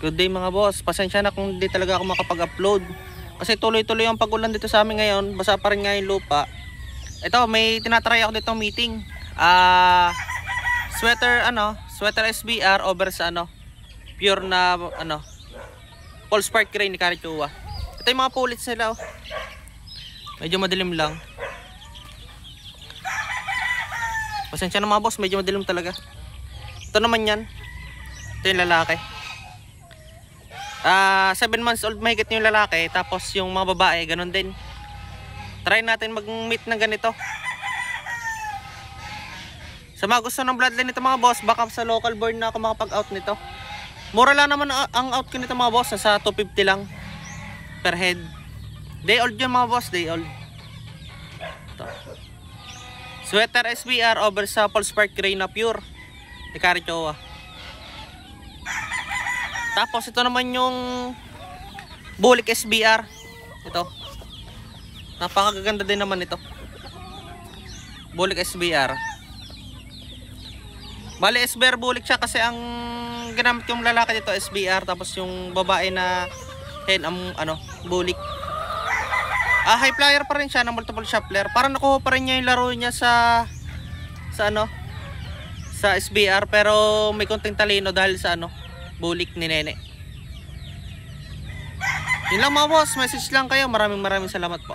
Good day mga boss. Pasensya na kung hindi talaga ako makapag-upload. Kasi tuloy-tuloy ang pag-ulan dito sa amin ngayon. Basa pa rin nga yung lupa. Ito, may tinatry ako dito meeting. Sweater SBR over sa pure na Pulse Spark Gray ni Carichua. Ito yung mga pullets nila. Medyo madilim lang. Pasensya na mga boss, medyo madilim talaga. Ito naman yan. Ito yung lalaki. 7 months old mahigit yung lalaki. Tapos yung mga babae, ganun din. Try natin mag-meet ng ganito. Sa mga gusto ng bloodline nito mga boss, baka sa local born na ako makapag-out nito. Mura lang naman ang out ko nito mga boss. Sa 250 lang per head. Day old yun mga boss, day old. Ito. Sweater SBR over sa Pulse Spark Gray na pure ni Carichua. Tapos ito naman yung Bulik SBR. Ito. Napakaganda din naman ito. Bulik SBR. Bali SBR bulik siya kasi ang ginamit yung lalaki dito SBR, tapos yung babae na hen bulik. High flyer pa rin siya na multiple shot flare. Parang nakuha pa rin niya yung laro niya sa SBR, pero may konting talino dahil sa bulik ni Nene. Yun lang mga boss, message lang kayo. Maraming salamat po.